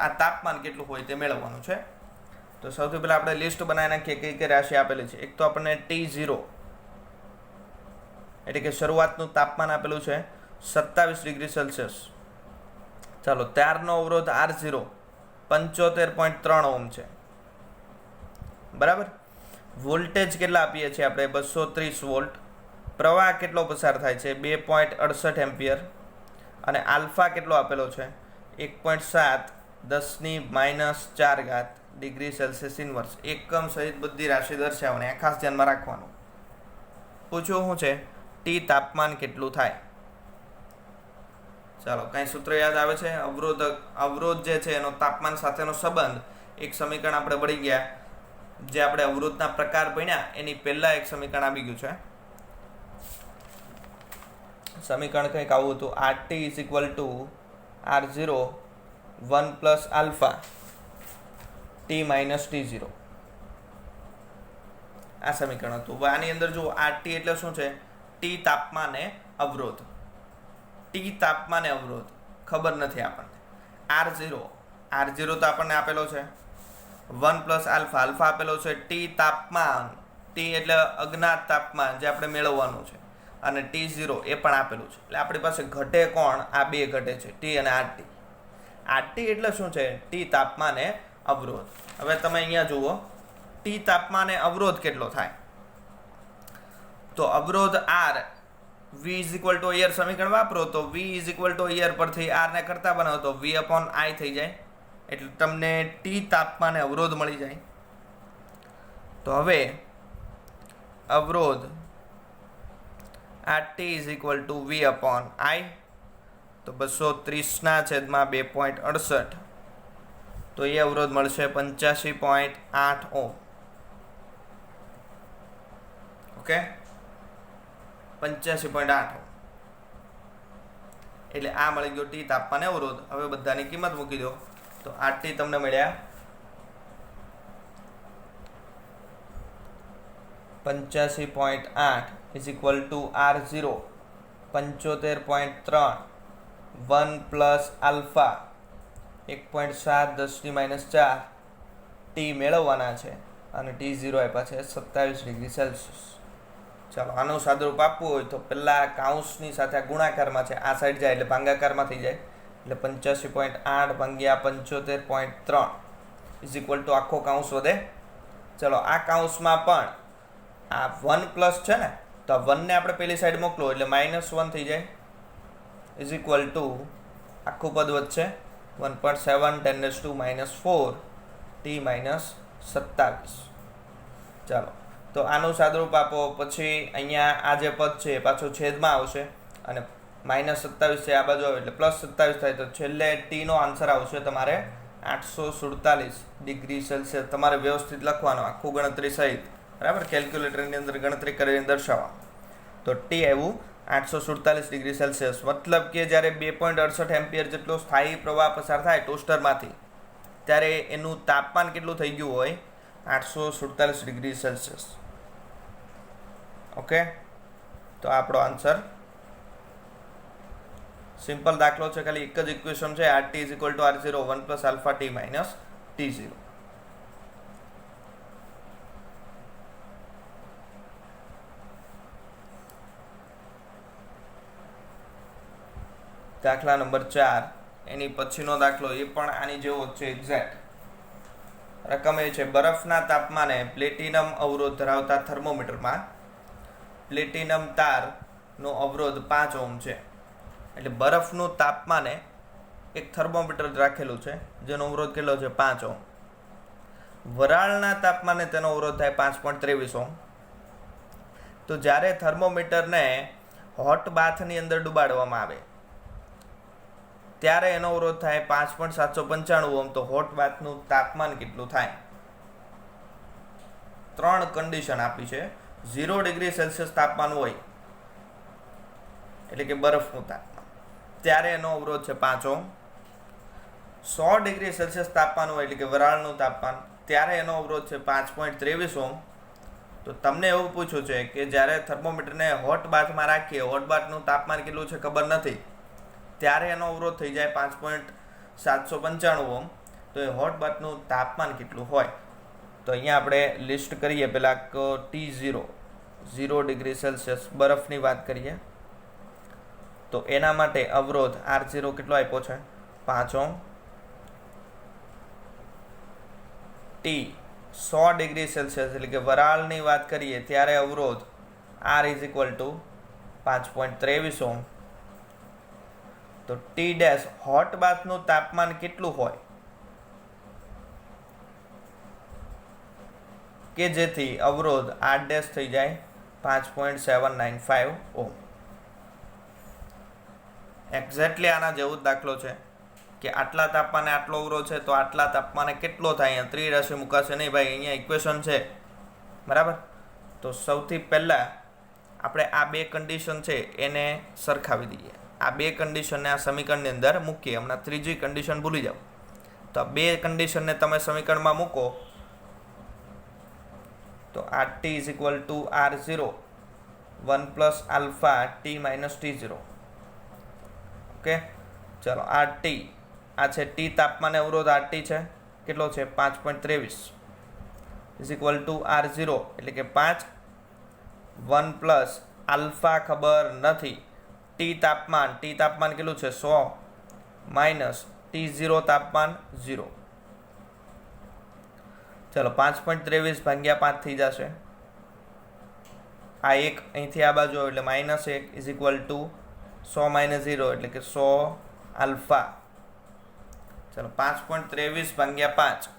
આ તાપમાન કેટલું હોય તે મેળવવાનું છે. તો સૌથી પહેલાં આપણે લિસ્ટ બનાવી નાખીએ કઈ કઈ રાશિ આપેલી છે. એક તો આપણને T0 એટલે કે શરૂઆતનું તાપમાન આપેલું છે 27 ડિગ્રી સેલ્સિયસ. ચાલો, ત્યારનો અવરોધ R0 75.3 ઓહ્મ છે. બરાબર. વોલ્ટેજ કેટલા આપીએ છીએ આપણે? 230 વોલ્ટ. પ્રવાહ કેટલો પસાર થાય છે? 2.68 એમ્પિયર. અને આલ્ફા કેટલો આપેલો છે? 1.7 10⁻⁴ ડિગ્રી સેલ્સિયસ ઇન્વર્સ. એકમ સહિત બધી રાશિ દર્શાવવાની, આ ખાસ ધ્યાનમાં રાખવાનું. પૂછ્યું શું છે? ટી તાપમાન કેટલું થાય? ચાલો, કઈ સૂત્ર યાદ આવે છે? અવરોધ જે છે એનો તાપમાન સાથેનો સંબંધ, એક સમીકરણ આપણે ભળી ગયા. જે આપણે અવરોધના પ્રકાર ભણ્યા એની પહેલા એક સમીકરણ આવી ગયું છે. સમીકરણ કંઈક આવું હતું, RT = R0 1 + alpha T - T0. આ સમીકરણ હતું. આની અંદર જો RT એટલે શું છે? ટી તાપમાને અવરોધ. ટી તાપમાને અવરોધ ખબર નથી આપણને. R0 તો આપણને આપેલો છે. 1 + આલ્ફા આપેલો છે. ટી તાપમાન, ટી એટલે અજ્ઞાત તાપમાન જે આપણે મેળવવાનું છે. અને T0 એ પણ આપેલું છે. એટલે આપણી પાસે ઘટે કોણ? આ બે ઘટે છે, ટી અને RT. RT એટલે શું છે? ટી તાપમાને અવરોધ. હવે તમે અહીંયા જુઓ, ટી તાપમાને અવરોધ કેટલો થાય? તો અવરોધ R, V = એર સમીકરણ વાપરો તો V = એર પરથી R ને કરતા બનાવો તો V/I થઈ જાય. એટલે તમને ટી તાપમાને અવરોધ મળી જાય. તો હવે અવરોધ RT = V/I. તો 230/2.68. તો એ અવરોધ મળશે 85.8 ઓહ્મ. Okay, 85.8 ohm. એટલે આ મળી ગયો ટી તાપમાને અવરોધ. હવે બધાની કિંમત મૂકી દો તો RT તમને મળ્યા 85.8 = R0 75.3 1 + આલ્ફા 1.7 10⁻⁴ ટી મેળવવાના છે. અને T0 આપ્યા છે 27 ડિગ્રી સેલ્સિયસ. ચાલો, આનું સાદુરૂપ આપવું હોય તો પહેલાં કાઉન્સની સાથે આ ગુણાકારમાં છે, આ સાઈડ જાય એટલે ભાગાકારમાં થઈ જાય. એટલે 85.8 ભાગ્યા 75.3 = આખો કાઉન્સ વધે. ચલો, આ કાઉન્સમાં પણ આ 1 + છે ને, તો આ 1 ને આપણે પેલી સાઈડ મોકલો એટલે -1 થઈ જાય. આખું પદ વધશે 1.7 10⁻⁴ T - 27. ચાલો, તો આનું સાદુરૂપ આપો. પછી અહીંયા આ જે પદ છે એ પાછું છેદમાં આવશે અને -27 છે આ બાજુ આવે એટલે +27 થાય. તો છેલ્લે ટીનો આન્સર આવશે તમારે 847 ડિગ્રી સેલ્સિયસ. તમારે વ્યવસ્થિત લખવાનો, આખું ગણતરી સહિત. બરાબર, કેલ્ક્યુલેટરની અંદર ગણતરી કરીને દર્શાવવા. તો ટી આવ્યું 847 ડિગ્રી સેલ્સિયસ. મતલબ કે જ્યારે 2.68 એમ્પિયર જેટલો સ્થાયી પ્રવાહ પસાર થાય ટોસ્ટરમાંથી, ત્યારે એનું તાપમાન કેટલું થઈ ગયું હોય? 847 ડિગ્રી સેલ્સિયસ. ઓકે, તો આપણો આન્સર સિમ્પલ દાખલો છે. ખાલી એક જ ઇક્વેશન છે, RT = R0 1 + alpha T - T0. દાખલા નંબર 4, એની પછીનો દાખલો એ પણ આની જેવો જ છે એક્ઝેક્ટ. રકમ એ છે, બરફના તાપમાને પ્લેટિનમ અવરોધ ધરાવતા થર્મોમીટરમાં પ્લેટિનમ તારનો અવરોધ 5 ઓહ્મ છે. એટલે બરફનું તાપમાને એક થર્મોમીટર રાખેલું છે જેનો અવરોધ કેટલો છે? 5 ઓહ્મ. વરાળના તાપમાને તેનો અવરોધ થાય 5.23 ઓહ્મ. તો જ્યારે થર્મોમીટરને હોટ બાથની અંદર ડુબાડવામાં આવે ત્યારે એનો અવરોધ થાય 5.795 ઓહ્મ. તો હોટ બાથનું તાપમાન કેટલું થાય? 3 કન્ડિશન આપી છે. 0 ડિગ્રી સેલ્સિયસ તાપમાન હોય એટલે કે બરફનું તાપમાન, ત્યારે એનો અવરોધ છે 5 ઓહ્મ. 100 ડિગ્રી સેલ્સિયસ તાપમાન હોય એટલે કે વરાળનું તાપમાન, ત્યારે એનો અવરોધ છે 5.23 ઓહ્મ. તો તમને એવું પૂછ્યું છે કે જ્યારે થર્મોમીટરને હોટ બાથમાં રાખીએ, હોટ બાથનું તાપમાન કેટલું છે ખબર નથી, ત્યારે એનો અવરોધ થઈ જાય 5.795 ઓહ્મ. તો એ હોટ બાથનું તાપમાન કેટલું હોય. તો અહીંયા આપણે લિસ્ટ કરીએ. પહેલાં T0 0°C બરફની વાત કરીએ તો એના માટે અવરોધ R0 કેટલો આપ્યો છે? 5 ઓહ્મ. T 100°C એટલે કે વરાળની વાત કરીએ ત્યારે અવરોધ R = 5.23 ઓહ્મ. તો T ડેશ હોટ બાથનું તાપમાન કેટલું હોય કે જેથી અવરોધ R ડેશ થઈ જાય 5.795 ઓહ્મ. એક્ઝેક્ટલી આના જેવું જ દાખલો છે કે આટલા તાપમાને આટલો અવરોધ છે તો આટલા તાપમાને કેટલો થાય. અહીંયા ત્રિરાશિ મુકાશે નહીં ભાઈ, અહીંયા ઇક્વેશન છે બરાબર. તો સૌથી પહેલાં આપણે આ બે કન્ડિશન છે એને સરખાવી દઈએ. આ બે કન્ડિશનને આ સમીકરણની અંદર મૂકીએ. હમણાં ત્રીજી કન્ડિશન ભૂલી જાઓ. તો આ બે કન્ડિશનને તમે સમીકરણમાં મૂકો તો RT = R0 1 + alpha T - T0. Okay, ચાલો RT આ છે T તાપમાને અવરોધ RT છે કેટલો છે? 5.23 = R0 એટલે કે 5 1 + આલ્ફા ખબર નથી. T તાપમાન કેટલું છે? 100 - T0 તાપમાન 0. ચલો 5.23 ભાગ્યા 5 થઈ જશે. આ એક અહીંથી આ બાજુ એટલે -1 = 100 - 0 એટલે કે 100 આલ્ફા. ચલો 5.23 ભાગ્યા 5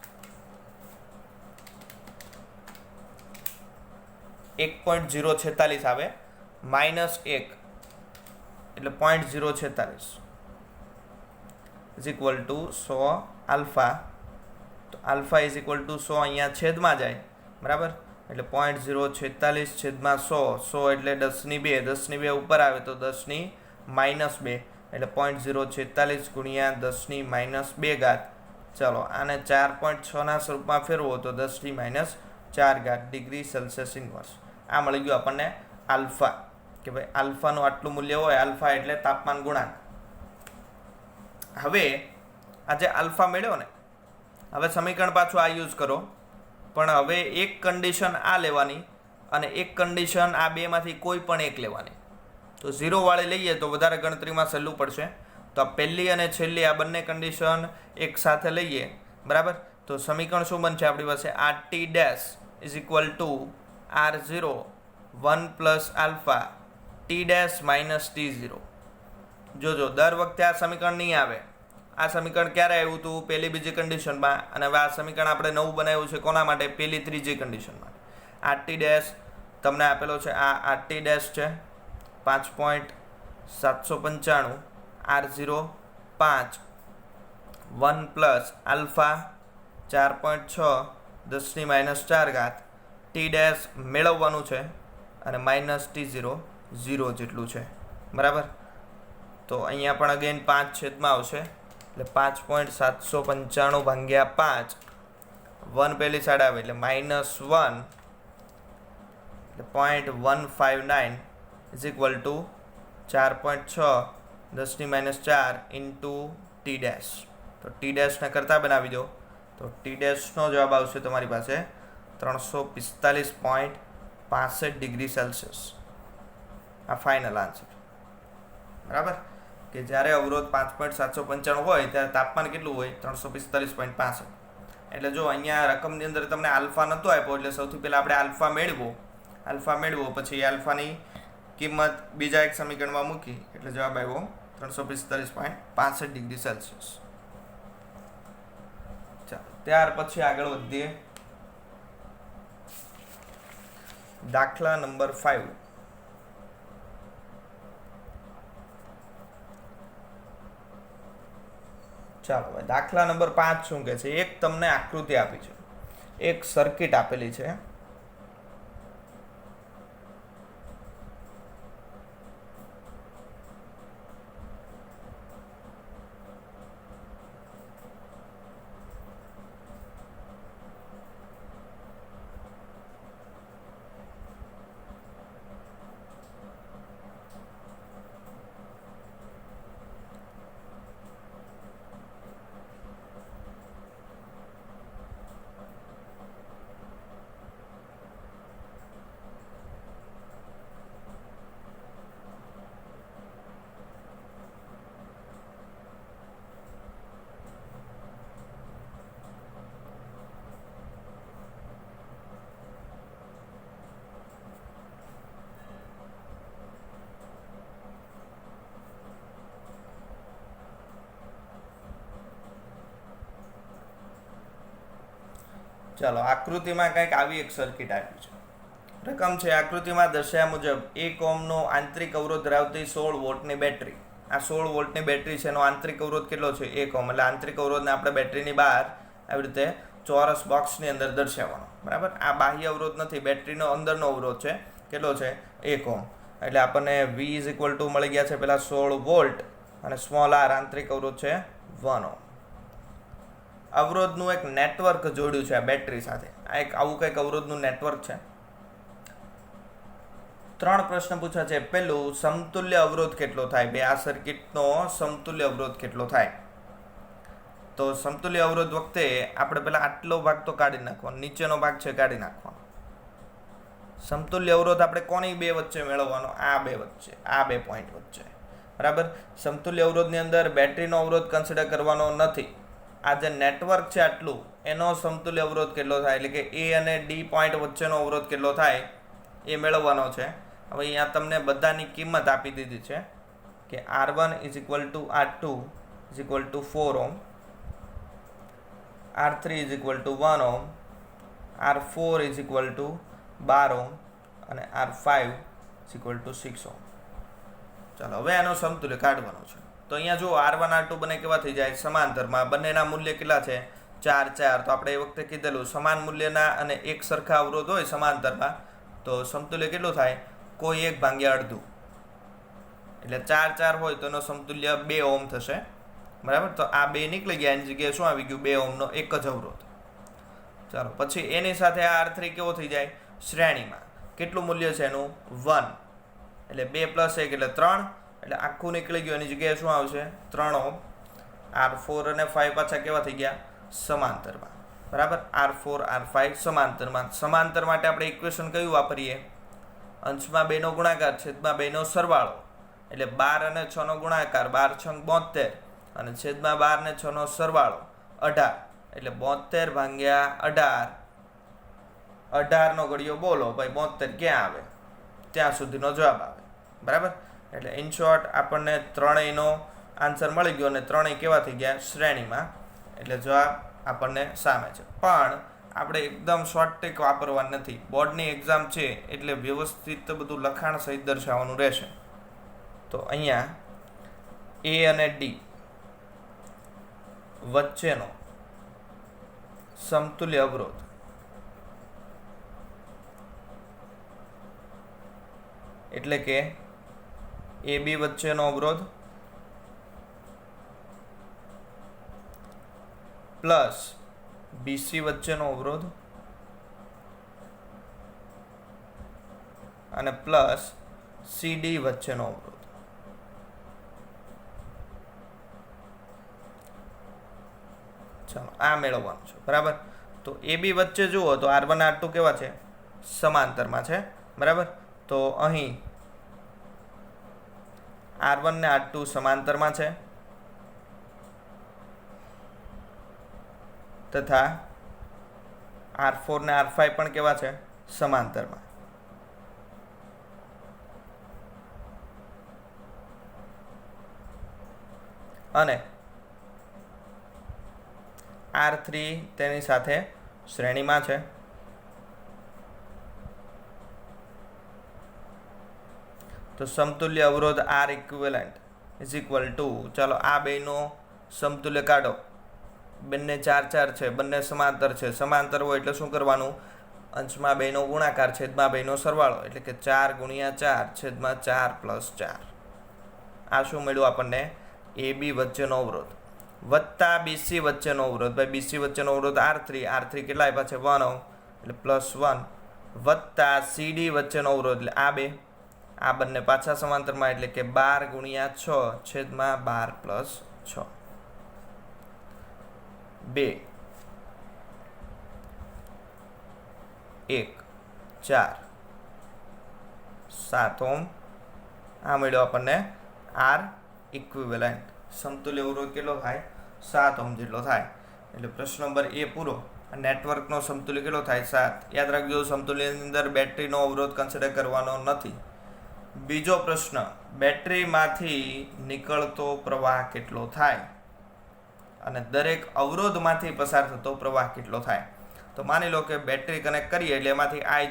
1.046 આવે. -1 એટલે 0.046 = 100 આલ્ફા. તો આલ્ફા = 100 અહીંયા છેદમાં જાય બરાબર. એટલે 0.046/100. 100 એટલે 10^2. 10^2 ઉપર આવે તો 10^-2 એટલે 0.046 × 10^-2. ચલો આને 4.6ના સ્વરૂપમાં ફેરવો તો 10^-4 ડિગ્રી સેલ્સિયસ ઇન્વર્સ. આ મળી ગયું આપણને આલ્ફા કે ભાઈ આલ્ફાનું આટલું મૂલ્ય હોય. આલ્ફા એટલે તાપમાન ગુણાંક. હવે આ જે આલ્ફા મેળવ્યો ને, હવે સમીકરણ પાછું આ યુઝ કરો. પણ હવે એક કન્ડિશન આ લેવાની અને એક કન્ડિશન આ બેમાંથી કોઈ પણ એક લેવાની. તો 0 વાળી લઈએ તો વધારે ગણતરીમાં સહેલું પડશે. તો આ પહેલી અને છેલ્લી આ બંને કન્ડિશન એક સાથે લઈએ બરાબર. તો સમીકરણ શું બનશે આપણી પાસે? RT dash = R0 1 + alpha T dash - T0. જોજો દર વખતે આ સમીકરણ નહીં આવે. આ સમીકરણ ક્યારે આવ્યું હતું? પહેલી બીજી કન્ડિશનમાં. અને હવે આ સમીકરણ આપણે નવું બનાવ્યું છે કોના માટે? પહેલી ત્રીજી કન્ડિશનમાં. RT ડેશ તમને આપેલો છે, આ RT ડેશ છે 5.795 R0 5 1 + આલ્ફા 4.6 10^-4 T ડેશ મેળવવાનું છે અને -T0 0 જેટલું છે બરાબર. તો અહીંયા પણ અગેન 5 છેદમાં આવશે એટલે 5.795 ભાગ્યા 5 1 પહેલી સાઈડ આવે એટલે -1 એટલે 0.159 = 4.6 10^-4 × T ડેશ. તો T ડેશને કરતા બનાવી દો તો T ડેશનો જવાબ આવશે તમારી પાસે 345.65°C. આ ફાઇનલ આન્સર બરાબર. કે જ્યારે અવરોધ 5.795 હોય ત્યારે તાપમાન કેટલું હોય? 345.65. એટલે જો અહીંયા રકમની અંદર તમને આલ્ફા નહોતો આપ્યો એટલે સૌથી પહેલાં આપણે આલ્ફા મેળવો પછી આલ્ફાની કિંમત બીજા એક સમીકરણમાં મૂકી એટલે જવાબ આવ્યો 345.65°C. ચાલો ત્યાર પછી આગળ વધીએ. દાખલા નંબર 5. ચાલો ભાઈ દાખલા નંબર 5 શું કહે છે? એક તમને આકૃતિ આપી છે, એક સર્કિટ આપેલી છે. ચાલો આકૃતિમાં કંઈક આવી એક સર્કિટ આપી છે. રકમ છે આકૃતિમાં દર્શાવ્યા મુજબ 1 ઓહ્મનો આંતરિક અવરોધ ધરાવતી 16 વોલ્ટની બેટરી. આ 16 વોલ્ટની બેટરી છે, એનો આંતરિક અવરોધ કેટલો છે? 1 ઓહ્મ. એટલે આંતરિક અવરોધને આપણે બેટરીની બહાર આવી રીતે ચોરસ બોક્સની અંદર દર્શાવવાનો. બરાબર, આ બાહ્ય અવરોધ નથી, બેટરીનો અંદરનો અવરોધ છે. કેટલો છે? 1 ઓહ્મ. એટલે આપણને V = મળી ગયા છે પેલા 16 વોલ્ટ અને સ્મોલ r આંતરિક અવરોધ છે 1 ઓહ્મ. અવરોધનું એક નેટવર્ક જોડ્યું છે આ બેટરી સાથે. આ એક આવું કંઈક અવરોધનું નેટવર્ક છે. 3 પ્રશ્ન પૂછ્યા છે. પહેલું, સમતુલ્ય અવરોધ કેટલો થાય? બે આ સર્કિટનો સમતુલ્ય અવરોધ કેટલો થાય? તો સમતુલ્ય અવરોધ વખતે આપણે પહેલા આટલો ભાગ તો કાઢી નાખવાનો, નીચેનો ભાગ છે કાઢી નાખવાનો. સમતુલ્ય અવરોધ આપણે કોની બે વચ્ચે મેળવવાનો? આ બે વચ્ચે, આ બે પોઈન્ટ વચ્ચે. બરાબર, સમતુલ્ય અવરોધની અંદર બેટરીનો અવરોધ કન્સિડર કરવાનો નથી. આ જે નેટવર્ક છે આટલું, એનો સમતુલ્ય અવરોધ કેટલો થાય, એટલે કે A અને D પોઈન્ટ વચ્ચેનો અવરોધ કેટલો થાય એ મેળવવાનો છે. હવે અહીંયા તમને બધાની કિંમત આપી દીધી છે કે R1 = R2 = 4 ohm, R3 = 1 ohm, R4 = 12 ohm અને R5 = 6 ઓહ્મ. ચાલો હવે આનો સમતુલ્ય કાઢવાનો છે. તો અહીંયા જો R1 R2 બંને કેવા થઈ જાય? સમાંતરમાં. બંનેના મૂલ્ય કેટલા છે? 4 4. તો આપણે એ વખતે કીધેલું સમાન મૂલ્યના અને એક સરખા અવરોધ હોય સમાંતરમાં તો સમતુલ્ય કેટલું થાય? કોઈ એક ભાગ્યા અડધું. એટલે 4 4 હોય તો એનો સમતુલ્ય 2 ઓહ્મ થશે. બરાબર, તો આ 2 નીકળી ગયા, એની જગ્યાએ શું આવી ગયું? 2 ઓહ્મનો એક જ અવરોધ. ચાલો પછી એની સાથે આ R3 કેવો થઈ જાય? શ્રેણીમાં. કેટલું મૂલ્ય છે એનું? 1. એટલે 2 + 1 એટલે 3. એટલે આખું નીકળી ગયું, એની જગ્યાએ શું આવશે? 3 ઓહ્મ. R4 અને 5 પાછા કેવા થઈ ગયા? સમાંતરમાં. બરાબર, R4 R5 સમાંતરમાં. સમાંતર માટે આપણે ઇક્વેશન કયું વાપરીએ? અંશમાં 2 નો ગુણાકાર છેદમાં 2 નો સરવાળો. એટલે 12 અને 6 નો ગુણાકાર 12 × 72 અને છેદમાં 12 ને 6 નો સરવાળો 18. એટલે 72 ભાગ્યા 18. 18 નો ઘડિયો બોલો ભાઈ, 72 ક્યાં આવે? ત્યાં સુધીનો જવાબ આવે. બરાબર, એટલે ઇન શોર્ટ આપણને ત્રણેયનો આન્સર મળી ગયો અને ત્રણેય કેવા થઈ ગયા? શ્રેણીમાં. એટલે જવાબ આપણને સામે છે. પણ આપણે એકદમ શોર્ટ ટ્રિક વાપરવાની નથી. બોર્ડની એક્ઝામ છે એટલે વ્યવસ્થિત બધું લખાણ સહિત દર્શાવવાનું રહેશે. તો અહીંયા A અને D વચ્ચેનો સમતુલ્ય અવરોધ એટલે કે AB વચ્ચેનો અવરોધ પ્લસ BC વચ્ચેનો અવરોધ અને પ્લસ CD વચ્ચેનો અવરોધ. ચાલો આ મેળવવાનું છે. બરાબર, તો AB વચ્ચે જુઓ તો R1 R2 કેવા છે? સમાંતરમાં છે. બરાબર, તો અહીં R1 ને R2 સમાંતરમાં છે તથા R4 ને R5 પણ કેવા છે? સમાંતરમાં. અને R3 તેની સાથે શ્રેણીમાં છે. તો સમતુલ્ય અવરોધ R equivalent = ચાલો આ બેનો સમતુલ્ય કાઢો. બંને 4 4 છે, બંને સમાંતર છે. સમાંતર હોય એટલે શું કરવાનું? અંશમાં 2 નો ગુણાકાર છેદમાં 2 નો સરવાળો. એટલે કે 4 × 4 છેદમાં 4 + 4. આ શું મળ્યું આપણને? AB વચ્ચેનો અવરોધ વત્તા BC વચ્ચેનો અવરોધ. ભાઈ BC વચ્ચેનો અવરોધ R3 કેટલા આપ્યા છે? 1 ઓહ્મ. એટલે +1 વત્તા CD વચ્ચેનો અવરોધ એટલે આ 2. આ બંને પાછા સમાંતરમાં એટલે કે 12 × 6 છેદમાં 12 + 6. 2 1 4 7 ઓહ્મ. આ મળ્યો આપણને R ઇક્વિવેલન્ટ. સમતુલ્ય અવરોધ કેટલો થાય? 7 ઓહ્મ જેટલો થાય. એટલે પ્રશ્ન નંબર A પૂરો. નેટવર્કનો સમતુલ્ય કેટલો થાય? 7. યાદ રાખજો, સમતુલ્યની અંદર બેટરીનો અવરોધ કન્સિડર કરવાનો નથી. બીજો પ્રશ્ન, બેટરીમાંથી નીકળતો પ્રવાહ કેટલો થાય અને દરેક અવરોધમાંથી પસાર થતો પ્રવાહ કેટલો થાય? તો માની લો કે બેટરી કનેક્ટ કરીએ એટલે એમાંથી I